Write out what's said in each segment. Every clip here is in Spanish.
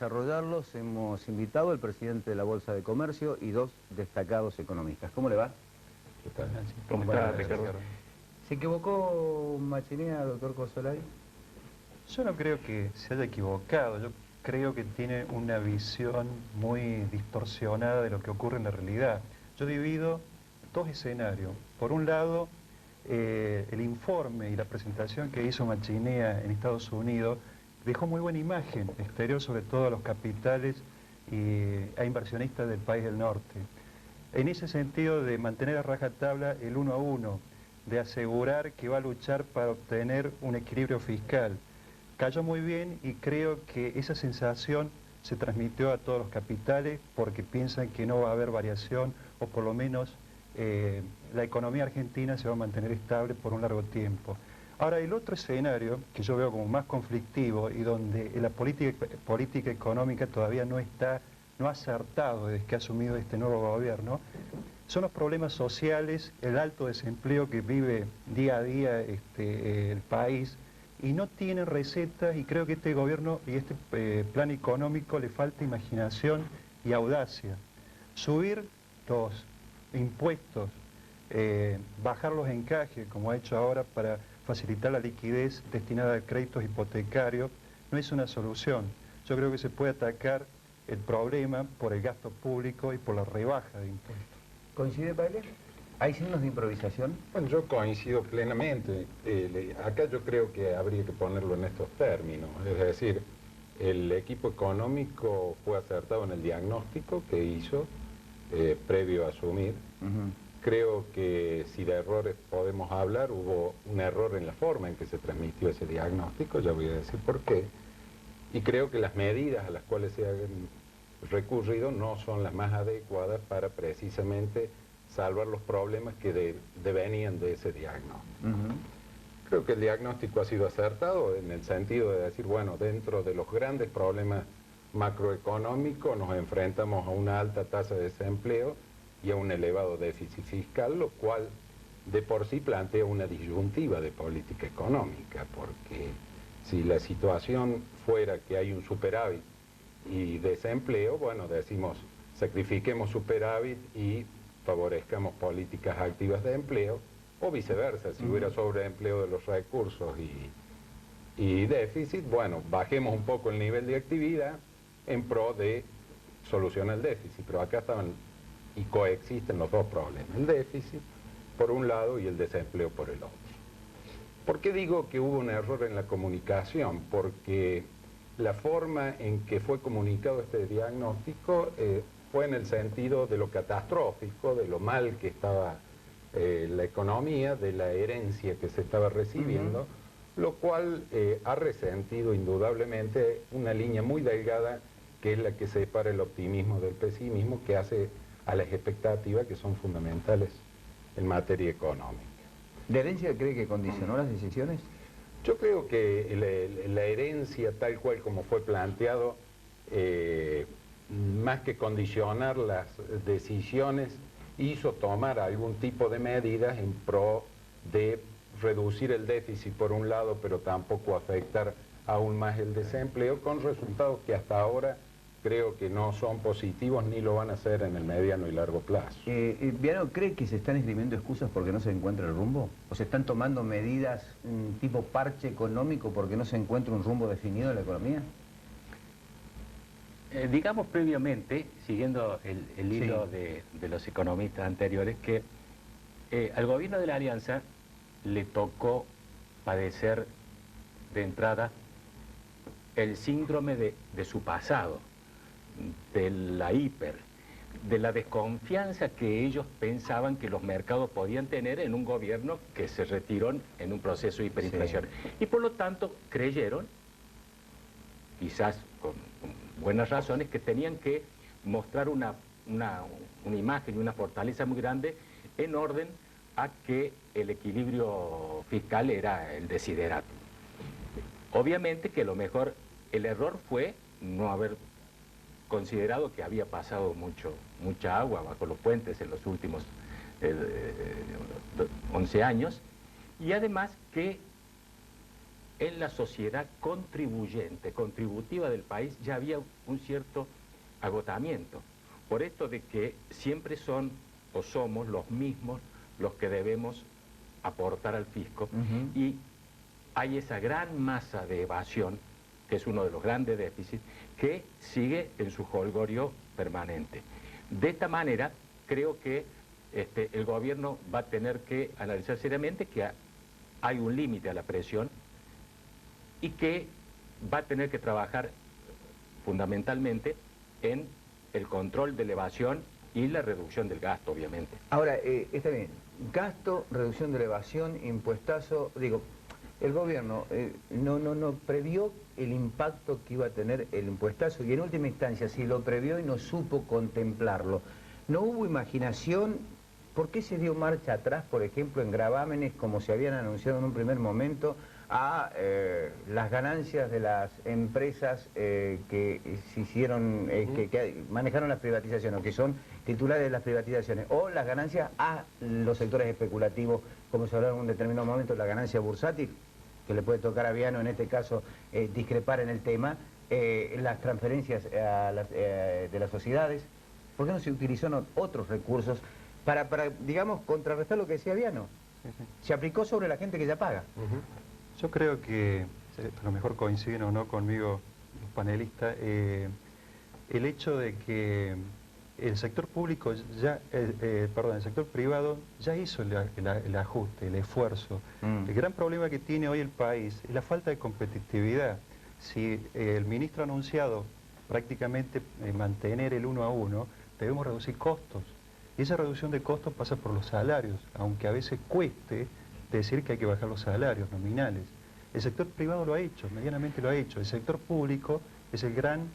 desarrollarlos hemos invitado al presidente de la Bolsa de Comercio y dos destacados economistas. ¿Cómo le va? ¿Qué tal, Nancy? ¿Cómo está, Ricardo? ¿Se equivocó Machinea, doctor Cosolari? Yo no creo que se haya equivocado, yo creo que tiene una visión muy distorsionada de lo que ocurre en la realidad. Yo divido dos escenarios. Por un lado, el informe y la presentación que hizo Machinea en Estados Unidos dejó muy buena imagen exterior, sobre todo a los capitales e inversionistas del país del norte. En ese sentido de mantener a rajatabla el 1 a 1, de asegurar que va a luchar para obtener un equilibrio fiscal. Cayó muy bien y creo que esa sensación se transmitió a todos los capitales porque piensan que no va a haber variación o por lo menos la economía argentina se va a mantener estable por un largo tiempo. Ahora, el otro escenario que yo veo como más conflictivo y donde la política económica todavía no ha acertado desde que ha asumido este nuevo gobierno, son los problemas sociales, el alto desempleo que vive día a día el país, y no tienen recetas, y creo que este gobierno y este plan económico le falta imaginación y audacia. Subir los impuestos, bajar los encajes, como ha hecho ahora para facilitar la liquidez destinada a créditos hipotecarios, no es una solución. Yo creo que se puede atacar el problema por el gasto público y por la rebaja de impuestos. ¿Coincide, Paile? ¿Hay signos de improvisación? Bueno, yo coincido plenamente. Acá yo creo que habría que ponerlo en estos términos. Es decir, el equipo económico fue acertado en el diagnóstico que hizo previo a asumir. Creo que si de errores podemos hablar, hubo un error en la forma en que se transmitió ese diagnóstico, ya voy a decir por qué. Y creo que las medidas a las cuales se han recurrido no son las más adecuadas para precisamente salvar los problemas que devenían de ese diagnóstico. Creo que el diagnóstico ha sido acertado en el sentido de decir, bueno, dentro de los grandes problemas macroeconómicos nos enfrentamos a una alta tasa de desempleo y a un elevado déficit fiscal, lo cual de por sí plantea una disyuntiva de política económica, porque si la situación fuera que hay un superávit y desempleo, bueno, decimos, sacrifiquemos superávit y favorezcamos políticas activas de empleo, o viceversa, si hubiera sobreempleo de los recursos y déficit, bueno, bajemos un poco el nivel de actividad en pro de solucionar el déficit, pero acá estaban y coexisten los dos problemas, el déficit por un lado y el desempleo por el otro. ¿Por qué digo que hubo un error en la comunicación? Porque la forma en que fue comunicado este diagnóstico fue en el sentido de lo catastrófico, de lo mal que estaba la economía, de la herencia que se estaba recibiendo, lo cual ha resentido indudablemente una línea muy delgada que es la que separa el optimismo del pesimismo, que hace a las expectativas que son fundamentales en materia económica. ¿La herencia cree que condicionó las decisiones? Yo creo que la herencia tal cual como fue planteado, más que condicionar las decisiones, hizo tomar algún tipo de medidas en pro de reducir el déficit por un lado, pero tampoco afectar aún más el desempleo, con resultados que hasta ahora creo que no son positivos ni lo van a ser en el mediano y largo plazo. ¿Viano cree que se están esgrimiendo excusas porque no se encuentra el rumbo? ¿O se están tomando medidas tipo parche económico porque no se encuentra un rumbo definido en la economía? Digamos previamente, siguiendo el hilo de los economistas anteriores, que al gobierno de la Alianza le tocó padecer de entrada el síndrome de su pasado, de la de la desconfianza que ellos pensaban que los mercados podían tener en un gobierno que se retiró en un proceso de hiperinflación. Y por lo tanto creyeron, quizás con buenas razones, que tenían que mostrar una imagen y una fortaleza muy grande en orden a que el equilibrio fiscal era el desiderato. Obviamente que lo mejor, el error fue no haber considerado que había pasado mucha agua bajo los puentes en los últimos 11 años, y además que en la sociedad contributiva del país ya había un cierto agotamiento. Por esto de que siempre son o somos los mismos los que debemos aportar al fisco, y hay esa gran masa de evasión, que es uno de los grandes déficits, que sigue en su jolgorio permanente. De esta manera, creo que el gobierno va a tener que analizar seriamente que hay un límite a la presión y que va a tener que trabajar fundamentalmente en el control de la evasión y la reducción del gasto, obviamente. Ahora, está bien, gasto, reducción de la evasión, impuestazo, digo, el gobierno no previó el impacto que iba a tener el impuestazo y en última instancia, si lo previó y no supo contemplarlo, ¿no hubo imaginación? ¿Por qué se dio marcha atrás, por ejemplo, en gravámenes, como se habían anunciado en un primer momento, a las ganancias de las empresas que se hicieron, que manejaron las privatizaciones, o que son titulares de las privatizaciones, o las ganancias a los sectores especulativos, como se habló en un determinado momento, la ganancia bursátil, que le puede tocar a Viano en este caso discrepar en el tema, las transferencias de las sociedades? ¿Por qué no se utilizaron otros recursos para digamos, contrarrestar lo que decía Viano? Se aplicó sobre la gente que ya paga. Yo creo que, a lo mejor coinciden o no conmigo los panelistas, el hecho de que el sector público el sector privado ya hizo el ajuste, el esfuerzo. El gran problema que tiene hoy el país es la falta de competitividad. Si el ministro ha anunciado prácticamente mantener el 1 a 1, debemos reducir costos. Y esa reducción de costos pasa por los salarios, aunque a veces cueste decir que hay que bajar los salarios nominales. El sector privado lo ha hecho, medianamente lo ha hecho. El sector público es el gran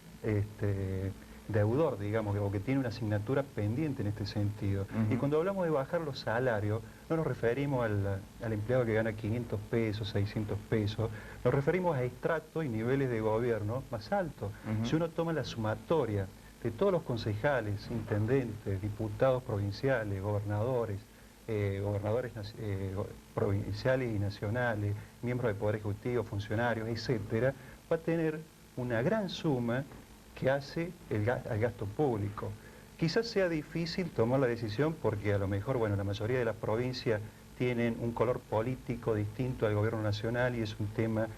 deudor, digamos, o que tiene una asignatura pendiente en este sentido. Y cuando hablamos de bajar los salarios, no nos referimos al empleado que gana 500 pesos, 600 pesos, nos referimos a estratos y niveles de gobierno más altos. Si uno toma la sumatoria de todos los concejales, intendentes, diputados provinciales, gobernadores provinciales y nacionales, miembros del Poder Ejecutivo, funcionarios, etcétera, va a tener una gran suma que hace al gasto público. Quizás sea difícil tomar la decisión porque a lo mejor, bueno, la mayoría de las provincias tienen un color político distinto al gobierno nacional y es un tema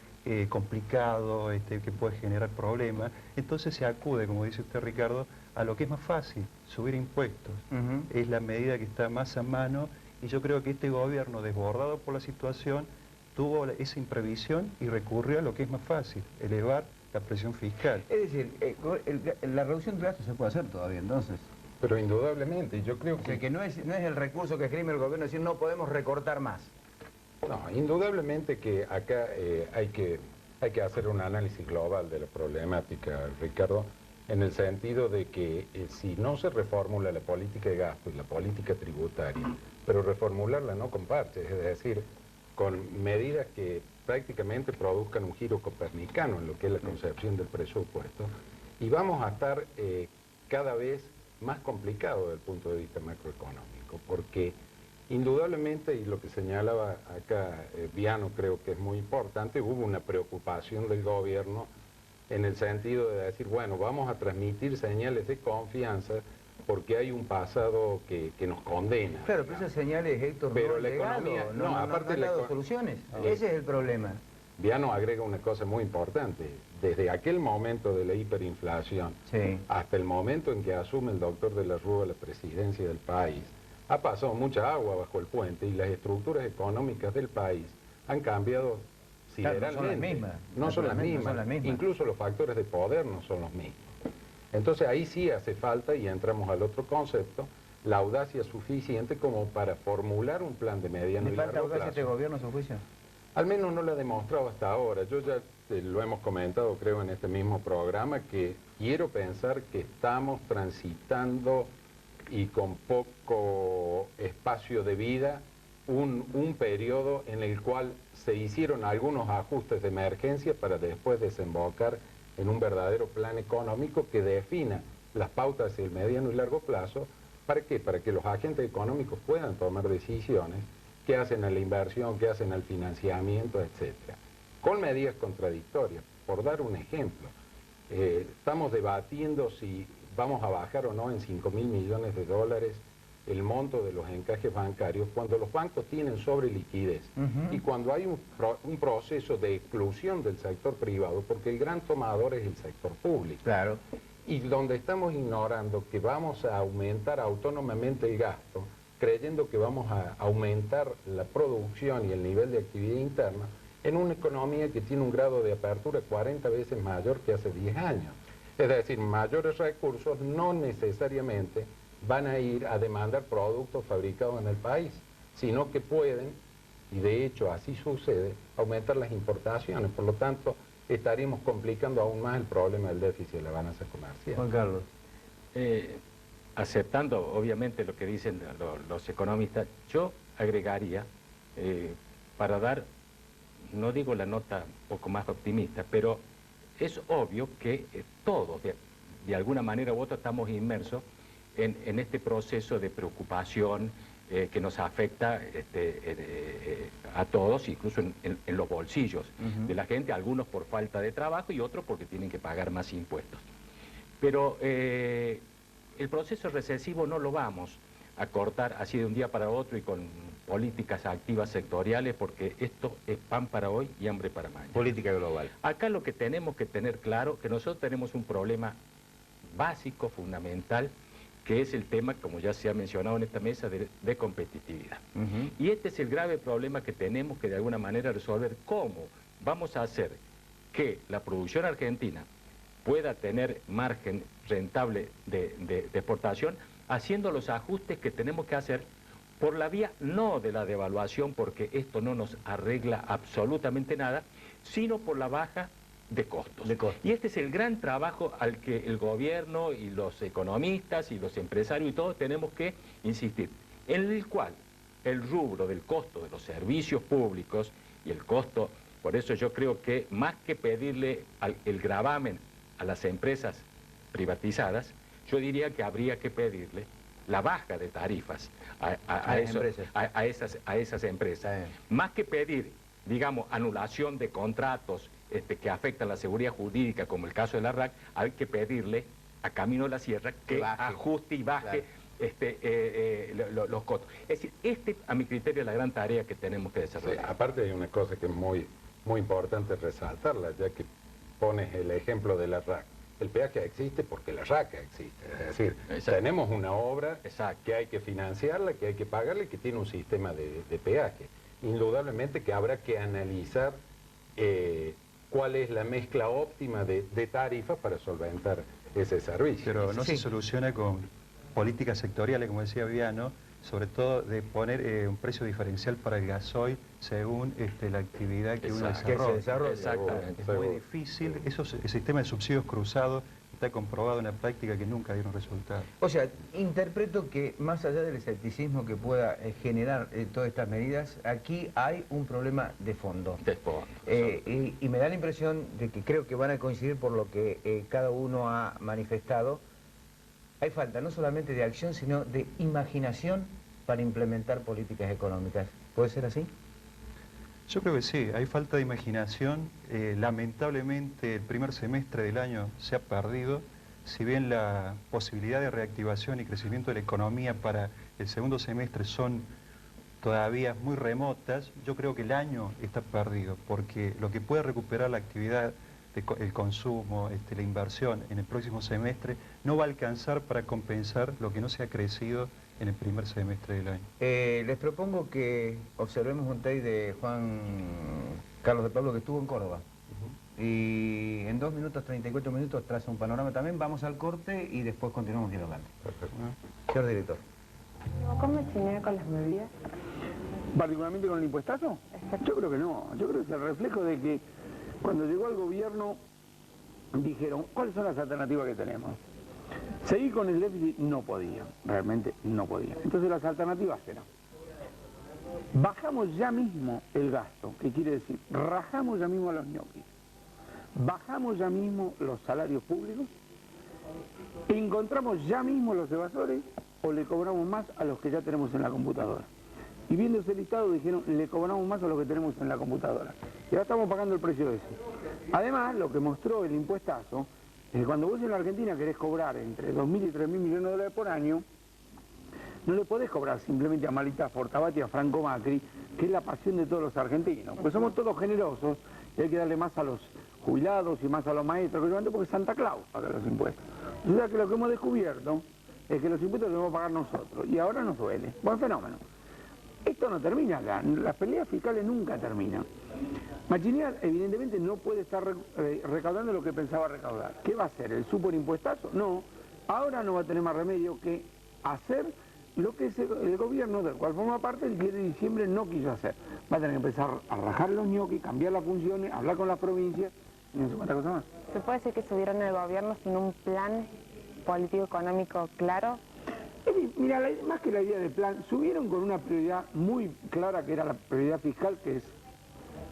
complicado, que puede generar problemas. Entonces se acude, como dice usted, Ricardo, a lo que es más fácil, subir impuestos. Es la medida que está más a mano y yo creo que este gobierno, desbordado por la situación, tuvo esa imprevisión y recurrió a lo que es más fácil, elevar la presión fiscal. Es decir, la reducción de gastos se puede hacer todavía entonces. Pero indudablemente, yo creo que... O sea, que no es el recurso que esgrime el gobierno, decir no podemos recortar más. No, indudablemente que acá hay que hacer un análisis global de la problemática, Ricardo, en el sentido de que si no se reformula la política de gasto y la política tributaria, pero reformularla no con parches, es decir, con medidas que prácticamente produzcan un giro copernicano en lo que es la concepción del presupuesto, y vamos a estar cada vez más complicados desde el punto de vista macroeconómico, porque indudablemente, y lo que señalaba acá Viano creo que es muy importante, hubo una preocupación del gobierno en el sentido de decir, bueno, vamos a transmitir señales de confianza porque hay un pasado que nos condena. Claro, pero esas señales, Héctor, pero no la economía, no aparte han dado soluciones. Ese es el problema. Viano agrega una cosa muy importante. Desde aquel momento de la hiperinflación hasta el momento en que asume el doctor de la Rúa la presidencia del país, ha pasado mucha agua bajo el puente y las estructuras económicas del país han cambiado sideralmente. Claro, no son las mismas. Incluso los factores de poder no son los mismos. Entonces ahí sí hace falta, y entramos al otro concepto, la audacia suficiente como para formular un plan de mediano y largo plazo. ¿Le falta audacia a este gobierno, a su juicio? Al menos no lo ha demostrado hasta ahora. Yo ya lo hemos comentado, creo, en este mismo programa, que quiero pensar que estamos transitando y con poco espacio de vida un periodo en el cual se hicieron algunos ajustes de emergencia para después desembocar en un verdadero plan económico que defina las pautas hacia el mediano y largo plazo. ¿Para qué? Para que los agentes económicos puedan tomar decisiones que hacen a la inversión, que hacen al financiamiento, etc. con medidas contradictorias. Por dar un ejemplo, estamos debatiendo si vamos a bajar o no en 5.000 millones de dólares el monto de los encajes bancarios cuando los bancos tienen sobre liquidez y cuando hay un proceso de exclusión del sector privado, porque el gran tomador es el sector público. Claro. Y donde estamos ignorando que vamos a aumentar autónomamente el gasto, creyendo que vamos a aumentar la producción y el nivel de actividad interna en una economía que tiene un grado de apertura 40 veces mayor que hace 10 años. Es decir, mayores recursos no necesariamente van a ir a demandar productos fabricados en el país, sino que pueden, y de hecho así sucede, aumentar las importaciones. Por lo tanto, estaríamos complicando aún más el problema del déficit de la balanza comercial. Juan Carlos. Aceptando obviamente lo que dicen los economistas, yo agregaría, para dar, no digo la nota un poco más optimista, pero es obvio que todos de alguna manera u otra estamos inmersos en este proceso de preocupación que nos afecta a todos, incluso en los bolsillos de la gente, algunos por falta de trabajo y otros porque tienen que pagar más impuestos. Pero el proceso recesivo no lo vamos a cortar así de un día para otro y con políticas activas sectoriales, porque esto es pan para hoy y hambre para mañana. Política global. Acá lo que tenemos que tener claro, que nosotros tenemos un problema básico, fundamental, que es el tema, como ya se ha mencionado en esta mesa, de competitividad. Y este es el grave problema que tenemos que de alguna manera resolver. ¿Cómo vamos a hacer que la producción argentina pueda tener margen rentable de exportación, haciendo los ajustes que tenemos que hacer por la vía no de la devaluación, porque esto no nos arregla absolutamente nada, sino por la baja de costos. Y este es el gran trabajo al que el gobierno y los economistas y los empresarios y todos tenemos que insistir, en el cual el rubro del costo de los servicios públicos y el costo, por eso yo creo que más que pedirle el gravamen a las empresas privatizadas, yo diría que habría que pedirle la baja de tarifas a esas empresas. Más que pedir, digamos, anulación de contratos que afectan la seguridad jurídica, como el caso de la RAC, hay que pedirle a Camino de la Sierra que ajuste y baje los costos. Es decir, a mi criterio, es la gran tarea que tenemos que desarrollar. Sí, aparte hay una cosa que es muy importante resaltarla, ya que pones el ejemplo de la RAC. El peaje existe porque la RAC existe. Es decir, tenemos una obra que hay que financiarla, que hay que pagarla y que tiene un sistema de peaje. Indudablemente que habrá que analizar cuál es la mezcla óptima de tarifas para solventar ese servicio. Pero no se soluciona con políticas sectoriales, como decía Viviano, sobre todo de poner un precio diferencial para el gasoil según la actividad que uno desarrolla. Exactamente. Es muy difícil. El sistema de subsidios cruzados está comprobado en la práctica que nunca dieron resultado. O sea, interpreto que más allá del escepticismo que pueda generar todas estas medidas, aquí hay un problema de fondo. Y me da la impresión de que creo que van a coincidir por lo que cada uno ha manifestado. Hay falta no solamente de acción, sino de imaginación para implementar políticas económicas. ¿Puede ser así? Yo creo que sí, hay falta de imaginación. Lamentablemente el primer semestre del año se ha perdido. Si bien la posibilidad de reactivación y crecimiento de la economía para el segundo semestre son todavía muy remotas, yo creo que el año está perdido, porque lo que puede recuperar la actividad, el consumo, la inversión en el próximo semestre, no va a alcanzar para compensar lo que no se ha crecido en el primer semestre del año. Les propongo que observemos un tape de Juan Carlos de Pablo que estuvo en Córdoba. Y en 2 minutos, 34 minutos, traza un panorama también. Vamos al corte y después continuamos dialogando. Perfecto. Señor director. ¿Cómo me con las medidas? ¿Particularmente con el impuestazo? Yo creo que no. Yo creo que es el reflejo de que cuando llegó al gobierno dijeron, ¿cuáles son las alternativas que tenemos? Seguir con el déficit no podía, realmente no podía. Entonces las alternativas eran, bajamos ya mismo el gasto, que quiere decir, rajamos ya mismo a los ñoquis, bajamos ya mismo los salarios públicos, encontramos ya mismo los evasores o le cobramos más a los que ya tenemos en la computadora. Y viendo ese listado dijeron, le cobramos más a lo que tenemos en la computadora. Y ahora estamos pagando el precio de ese. Además, lo que mostró el impuestazo, es que cuando vos en la Argentina querés cobrar entre 2.000 y 3.000 millones de dólares por año, no le podés cobrar simplemente a Malita Fortabati y a Franco Macri, que es la pasión de todos los argentinos. Pues somos todos generosos y hay que darle más a los jubilados y más a los maestros, porque Santa Claus paga los impuestos. O sea que lo que hemos descubierto es que los impuestos los debemos pagar nosotros. Y ahora nos duele. Buen fenómeno. Esto no termina acá. Las peleas fiscales nunca terminan. Machinear evidentemente no puede estar recaudando lo que pensaba recaudar. ¿Qué va a hacer? ¿El superimpuestazo? No. Ahora no va a tener más remedio que hacer lo que el gobierno del cual forma parte el 10 de diciembre no quiso hacer. Va a tener que empezar a rajar los ñoquis, cambiar las funciones, hablar con las provincias y no sé cuánta cosa más. ¿Se puede decir que subieron el gobierno sin un plan político-económico claro? Mira, más que la idea de plan, subieron con una prioridad muy clara que era la prioridad fiscal, que es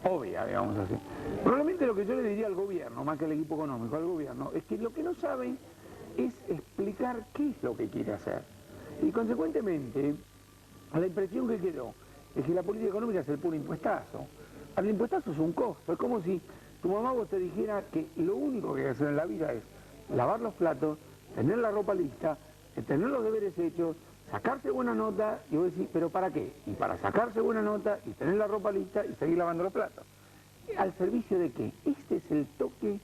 obvia, digamos así. Probablemente lo que yo le diría al gobierno, más que al equipo económico, al gobierno, es que lo que no saben es explicar qué es lo que quiere hacer. Y consecuentemente, la impresión que quedó es que la política económica es el puro impuestazo. El impuestazo es un costo, es como si tu mamá vos te dijera que lo único que hay que hacer en la vida es lavar los platos, tener la ropa lista, tener los deberes hechos, sacarse buena nota, y vos decís, ¿pero para qué? Y para sacarse buena nota y tener la ropa lista y seguir lavando los platos. ¿Al servicio de qué? Este es el toque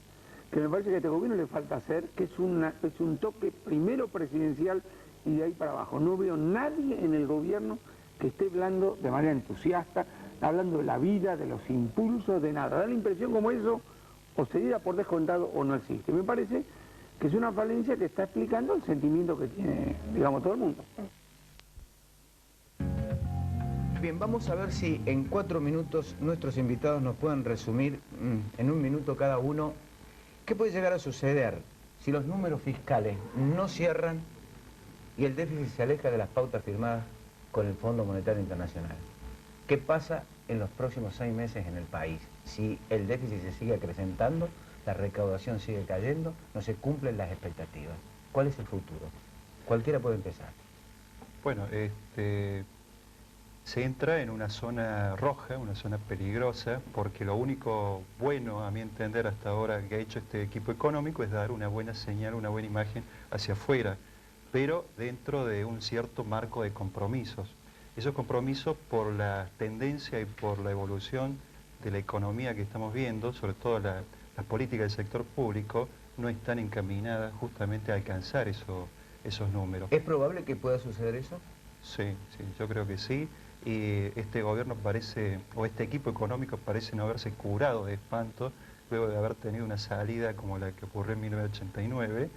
que me parece que a este gobierno le falta hacer, que es un toque primero presidencial y de ahí para abajo. No veo nadie en el gobierno que esté hablando de manera entusiasta, hablando de la vida, de los impulsos, de nada. Da la impresión como eso, o se diera por descontado o no existe. Me parece que es una falencia que está explicando el sentimiento que tiene, digamos, todo el mundo. Bien, vamos a ver si en 4 minutos nuestros invitados nos pueden resumir, en 1 minuto cada uno, qué puede llegar a suceder si los números fiscales no cierran y el déficit se aleja de las pautas firmadas con el Fondo Monetario Internacional. ¿Qué pasa en los próximos 6 meses en el país? Si el déficit se sigue acrecentando, la recaudación sigue cayendo, no se cumplen las expectativas. ¿Cuál es el futuro? Cualquiera puede empezar. Bueno, se entra en una zona roja, una zona peligrosa, porque lo único bueno, a mi entender, hasta ahora que ha hecho este equipo económico es dar una buena señal, una buena imagen hacia afuera, pero dentro de un cierto marco de compromisos. Esos compromisos, por la tendencia y por la evolución de la economía que estamos viendo, sobre todo las políticas del sector público, no están encaminadas justamente a alcanzar esos números. ¿Es probable que pueda suceder eso? Sí, yo creo que sí. Y este gobierno parece, o este equipo económico parece no haberse curado de espanto luego de haber tenido una salida como la que ocurrió en 1989.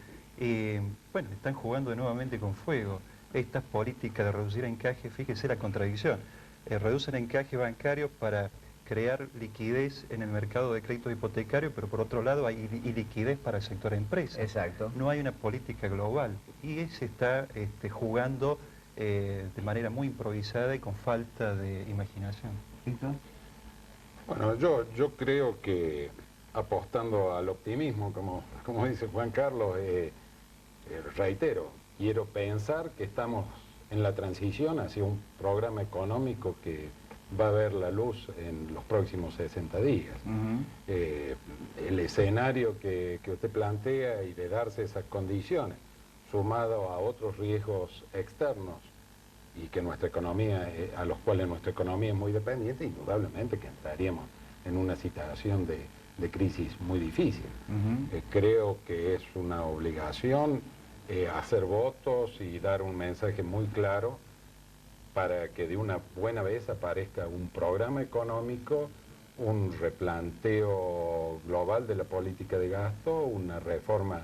Bueno, están jugando nuevamente con fuego. Estas políticas de reducir encaje, fíjese la contradicción, reducen encaje bancario para crear liquidez en el mercado de créditos hipotecarios, pero por otro lado hay liquidez para el sector empresa. Exacto. No hay una política global y se está jugando de manera muy improvisada y con falta de imaginación. ¿Víctor? Bueno, yo creo que apostando al optimismo, como dice Juan Carlos, reitero, quiero pensar que estamos en la transición hacia un programa económico que va a ver la luz en los próximos 60 días. El escenario que usted plantea y de darse esas condiciones, sumado a otros riesgos externos y que nuestra economía, a los cuales nuestra economía es muy dependiente, indudablemente que estaríamos en una situación de crisis muy difícil. Creo que es una obligación hacer votos y dar un mensaje muy claro para que de una buena vez aparezca un programa económico, un replanteo global de la política de gasto, una reforma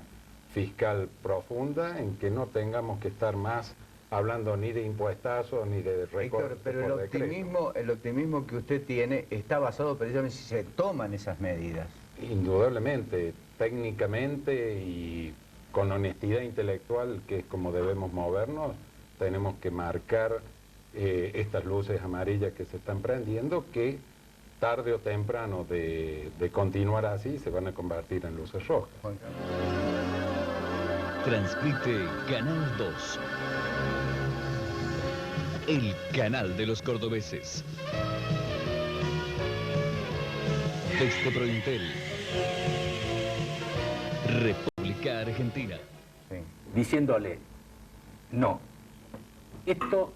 fiscal profunda en que no tengamos que estar más hablando ni de impuestazos ni de recortes. Víctor, pero el optimismo que usted tiene está basado precisamente si se toman esas medidas. Indudablemente, técnicamente y con honestidad intelectual, que es como debemos movernos, tenemos que marcar estas luces amarillas que se están prendiendo, que tarde o temprano de continuar así se van a convertir en luces rojas. Transmite Canal 2. el canal de los cordobeses. Desde Prointel, República Argentina. Sí. Diciéndole, no, esto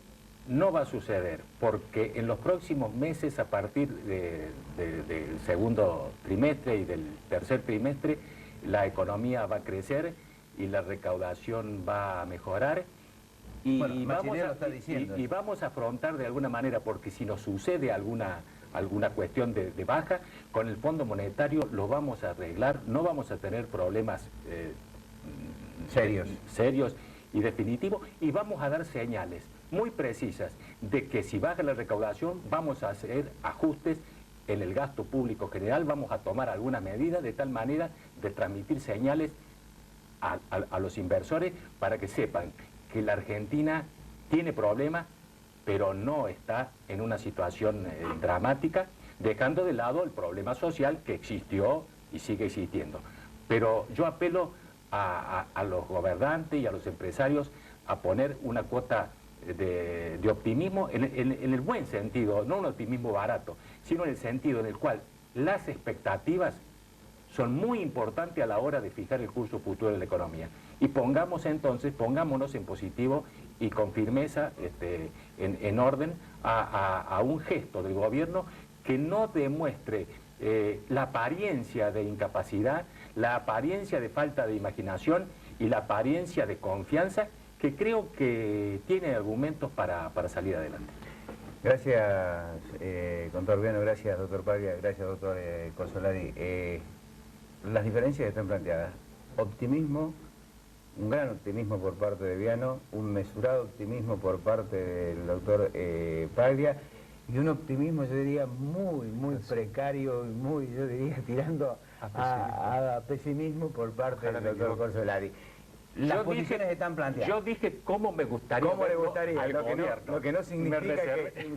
no va a suceder, porque en los próximos meses, a partir del segundo trimestre y del tercer trimestre, la economía va a crecer y la recaudación va a mejorar. Y, Bueno, vamos Machinero a, lo está diciendo. y vamos a afrontar de alguna manera, porque si nos sucede alguna cuestión de baja, con el Fondo Monetario lo vamos a arreglar, no vamos a tener problemas serios y definitivos, y vamos a dar señales muy precisas de que si baja la recaudación vamos a hacer ajustes en el gasto público general, vamos a tomar algunas medidas de tal manera de transmitir señales a los inversores para que sepan que la Argentina tiene problemas, pero no está en una situación dramática, dejando de lado el problema social que existió y sigue existiendo. Pero yo apelo a los gobernantes y a los empresarios a poner una cuota de optimismo en el buen sentido, no un optimismo barato, sino en el sentido en el cual las expectativas son muy importantes a la hora de fijar el curso futuro de la economía. Y pongámonos en positivo y con firmeza, en orden, a un gesto del gobierno que no demuestre la apariencia de incapacidad, la apariencia de falta de imaginación y la apariencia de confianza, que creo que tiene argumentos para salir adelante. Gracias, contador Viano, gracias, doctor Paglia, gracias, doctor Consolari. Las diferencias están planteadas. Optimismo, un gran optimismo por parte de Viano, un mesurado optimismo por parte del doctor Paglia, y un optimismo, yo diría, muy precario y muy, yo diría, tirando a pesimismo por parte del doctor Consolari. Las posiciones están planteadas. Yo dije cómo me gustaría. ¿Cómo le gustaría? Al Lo que no significa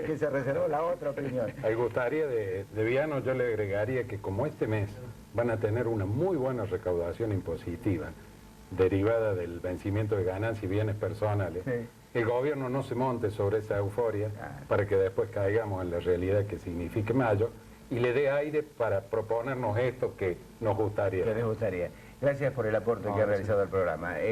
que se reservó la otra opinión. Me gustaría de Viano, yo le agregaría que como este mes van a tener una muy buena recaudación impositiva derivada del vencimiento de ganancias y bienes personales, sí, el gobierno no se monte sobre esa euforia para que después caigamos en la realidad que signifique mayo y le dé aire para proponernos esto que nos gustaría. Que les gustaría. Gracias por el aporte que ha realizado el programa.